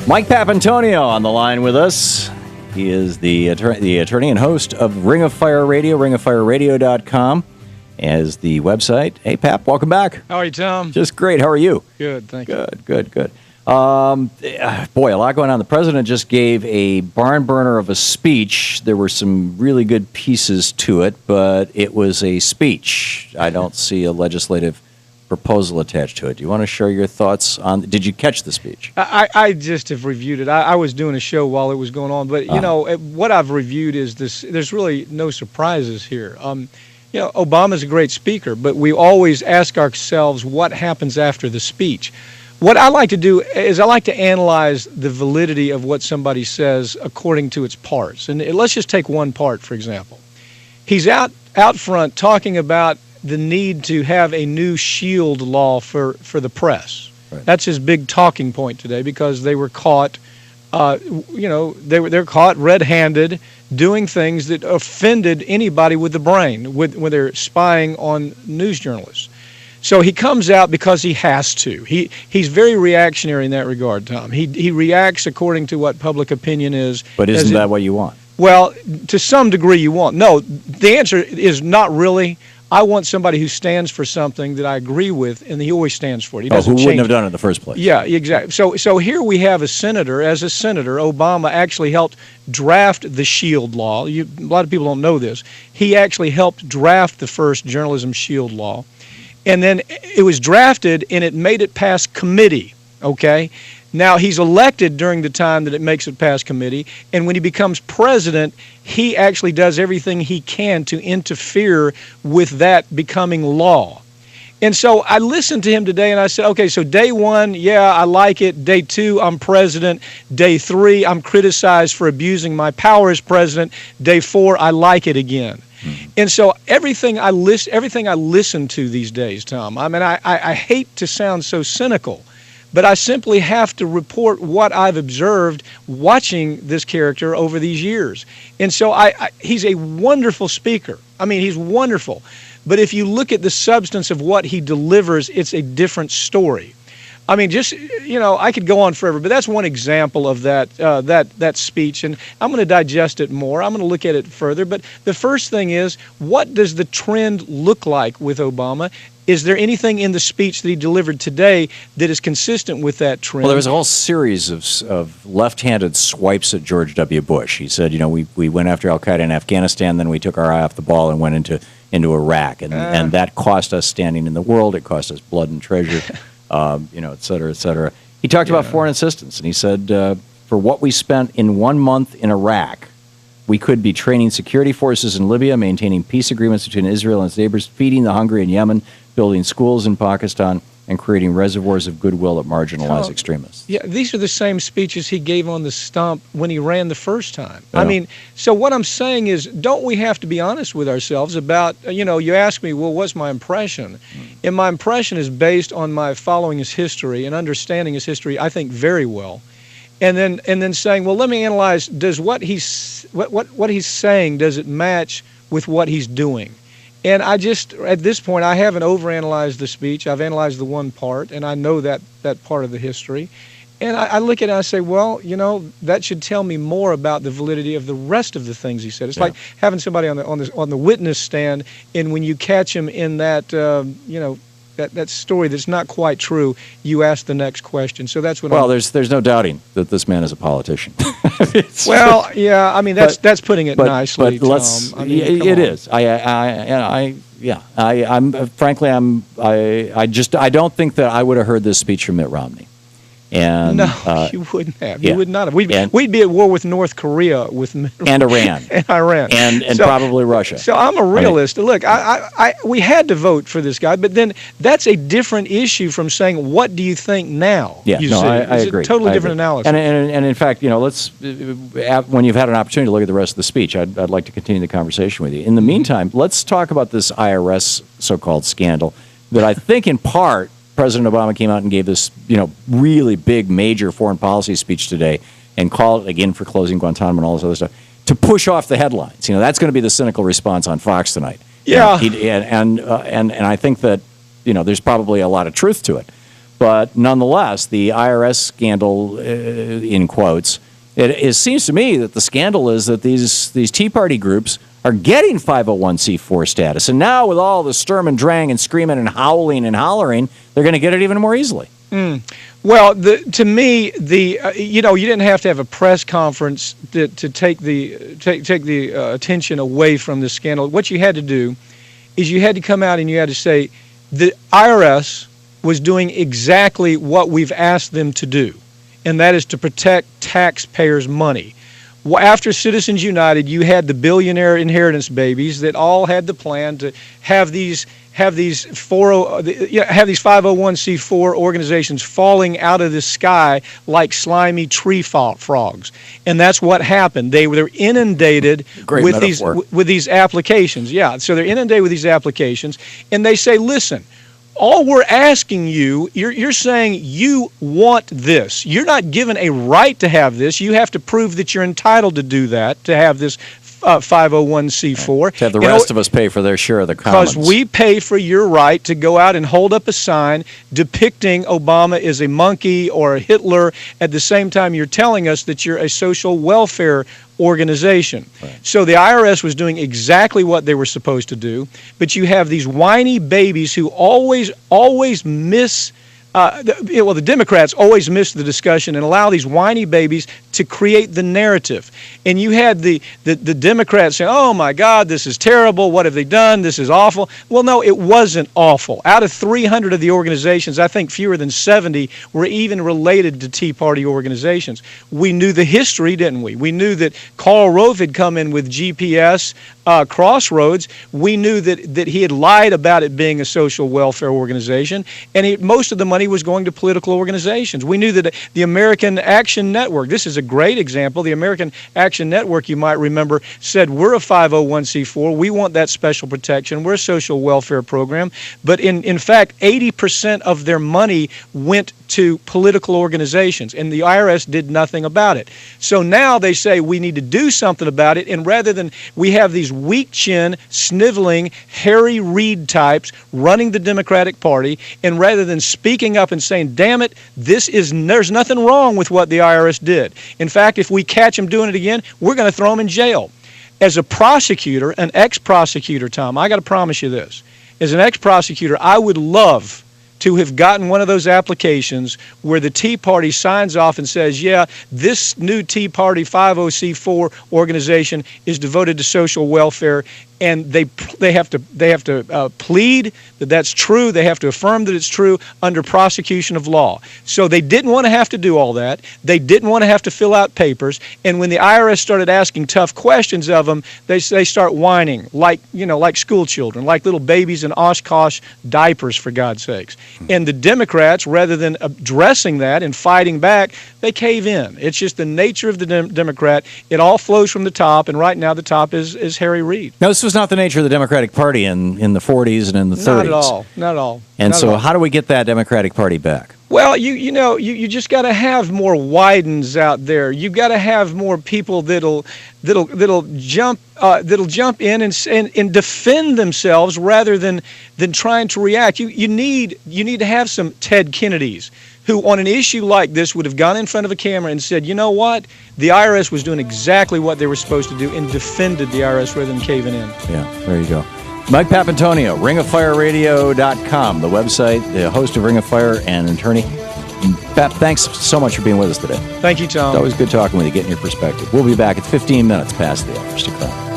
Mike Papantonio on the line with us. He is the attorney and host of Ring of Fire Radio, ringofireradio.com as the website. Hey, Pap, welcome back. How are you, Tom? Just great. How are you? Good, thank you. Good. Boy, a lot going on. The president just gave a barn burner of a speech. There were some really good pieces to it, but it was a speech. I don't see a legislative proposal attached to it. Do you want to share your thoughts on? Did you catch the speech? I just have reviewed it. I was doing a show while it was going on, but you know what I've reviewed is this. There's really no surprises here. Obama's a great speaker, but we always ask ourselves what happens after the speech. What I like to do is I like to analyze the validity of what somebody says according to its parts. And let's just take one part, for example. He's out front talking about the need to have a new shield law for the press. Right. That's his big talking point today because they were caught, they're caught red-handed doing things that offended anybody with the brain when they're spying on news journalists. So he comes out because he has to. He's very reactionary in that regard, Tom. He reacts according to what public opinion is. But isn't that what you want? Well, to some degree you want. No, the answer is not really. I want somebody who stands for something that I agree with, and he always stands for it. He doesn't who change wouldn't have done it in the first place. Yeah, exactly. So here we have a senator. As a senator, Obama actually helped draft the SHIELD law. A lot of people don't know this. He actually helped draft the first journalism SHIELD law. And then it was drafted, and it made it past committee, okay? Now, he's elected during the time that it makes it past committee, and when he becomes president, he actually does everything he can to interfere with that becoming law. And so I listened to him today, and I said, okay, so day one, yeah, I like it. Day two, I'm president. Day three, I'm criticized for abusing my power as president. Day four, I like it again. And so everything I listen to these days, Tom, I mean, I hate to sound so cynical, but I simply have to report what I've observed watching this character over these years. And so he's a wonderful speaker. I mean, he's wonderful. But if you look at the substance of what he delivers, it's a different story. I mean, just, I could go on forever, but that's one example of that speech, and I'm going to digest it more. I'm going to look at it further. But the first thing is, what does the trend look like with Obama? Is there anything in the speech that he delivered today that is consistent with that trend? Well, there was a whole series of left-handed swipes at George W. Bush. He said, we went after al-Qaeda in Afghanistan, then we took our eye off the ball and went into Iraq, and that cost us standing in the world. It cost us blood and treasure. Et cetera, et cetera. He talked about foreign assistance, and he said, for what we spent in 1 month in Iraq, we could be training security forces in Libya, maintaining peace agreements between Israel and its neighbors, feeding the hungry in Yemen, building schools in Pakistan, and creating reservoirs of goodwill that marginalize extremists. Yeah, these are the same speeches he gave on the stump when he ran the first time. Yeah. I mean, so what I'm saying is, don't we have to be honest with ourselves about, you ask me, well, what's my impression? And my impression is based on my following his history and understanding his history, I think, very well. And then saying, well, let me analyze, does what he's saying, does it match with what he's doing? And at this point, I haven't overanalyzed the speech. I've analyzed the one part, and I know that part of the history. And I look at it and I say, well, that should tell me more about the validity of the rest of the things he said. It's like having somebody on the witness stand, and when you catch him in that, that story that's not quite true, you ask the next question. So that's what. Well, there's no doubting that this man is a politician. Well, yeah, I mean that's putting it nicely. But let's. Tom. I mean, it is. I don't think that I would have heard this speech from Mitt Romney. And no, you wouldn't have. You would not have. We'd be at war with North Korea, and Iran, and probably Russia. So I'm a realist. Look, we had to vote for this guy, but then that's a different issue from saying, "What do you think now?" Yeah, I agree. It's a totally different analysis. And in fact, let's when you've had an opportunity to look at the rest of the speech, I'd like to continue the conversation with you. In the meantime, let's talk about this IRS so-called scandal that I think in part President Obama came out and gave this, really big, major foreign policy speech today and called it again for closing Guantanamo and all this other stuff to push off the headlines. That's going to be the cynical response on Fox tonight. Yeah. And I think that, there's probably a lot of truth to it. But nonetheless, the IRS scandal, in quotes, it seems to me that the scandal is that these Tea Party groups are getting 501c4 status. And now with all the Sturm and Drang and screaming and howling and hollering, they're going to get it even more easily. Well, to me, you didn't have to have a press conference to take the attention away from the scandal. What you had to do is you had to come out and you had to say the IRS was doing exactly what we've asked them to do, and that is to protect taxpayers' money. After Citizens United, you had the billionaire inheritance babies that all had the plan to have these 501c4 organizations falling out of the sky like slimy tree frogs, and that's what happened. They were inundated with these applications. Yeah, so they're inundated with these applications, and they say, listen. All we're asking you, you're saying you want this. You're not given a right to have this. You have to prove that you're entitled to do that, to have this 501c4. Right. To have the rest of us pay for their share of the commons. Because we pay for your right to go out and hold up a sign depicting Obama as a monkey or a Hitler. At the same time, you're telling us that you're a social welfare organization. Right. So the IRS was doing exactly what they were supposed to do, but you have these whiny babies who always miss. The Democrats always miss the discussion and allow these whiny babies to create the narrative. And you had the Democrats saying, oh my God, this is terrible, what have they done, this is awful. Well, no, it wasn't awful. Out of 300 of the organizations, I think fewer than 70 were even related to Tea Party organizations. We knew the history, didn't we? We knew that Karl Rove had come in with GPS Crossroads. We knew that he had lied about it being a social welfare organization, and most of the money was going to political organizations. We knew that the American Action Network, this is a great example, the American Action Network, you might remember, said we're a 501c4, we want that special protection, we're a social welfare program, but in fact 80% of their money went to political organizations, and the IRS did nothing about it. So now they say we need to do something about it, and rather than we have these weak chin, sniveling, Harry Reid types running the Democratic Party, and rather than speaking up and saying, damn it, there's nothing wrong with what the IRS did. In fact, if we catch them doing it again, we're going to throw them in jail. As a prosecutor, an ex-prosecutor, Tom, I got to promise you this. As an ex-prosecutor, I would love to have gotten one of those applications where the Tea Party signs off and says, yeah, this new Tea Party 50C4 organization is devoted to social welfare, and they have to plead that that's true. They have to affirm that it's true under prosecution of law. So they didn't want to have to do all that. They didn't want to have to fill out papers. And when the IRS started asking tough questions of them, they start whining like school children, like little babies in Oshkosh diapers, for God's sakes. And the Democrats, rather than addressing that and fighting back, they cave in. It's just the nature of the Democrat. It all flows from the top, and right now the top is Harry Reid. Now, this was not the nature of the Democratic Party in the 40s and in the 30s. Not at all. And so how do we get that Democratic Party back? Well, you just got to have more Widens out there. You've got to have more people that'll jump in and defend themselves rather than trying to react. You need to have some Ted Kennedys who, on an issue like this, would have gone in front of a camera and said, you know what, the IRS was doing exactly what they were supposed to do, and defended the IRS rather than caving in. Yeah, there you go. Mike Papantonio, ringofireradio.com, the website, the host of Ring of Fire and an attorney. Pap, thanks so much for being with us today. Thank you, Tom. It's always good talking with you, getting your perspective. We'll be back at 15 minutes past the hours to come.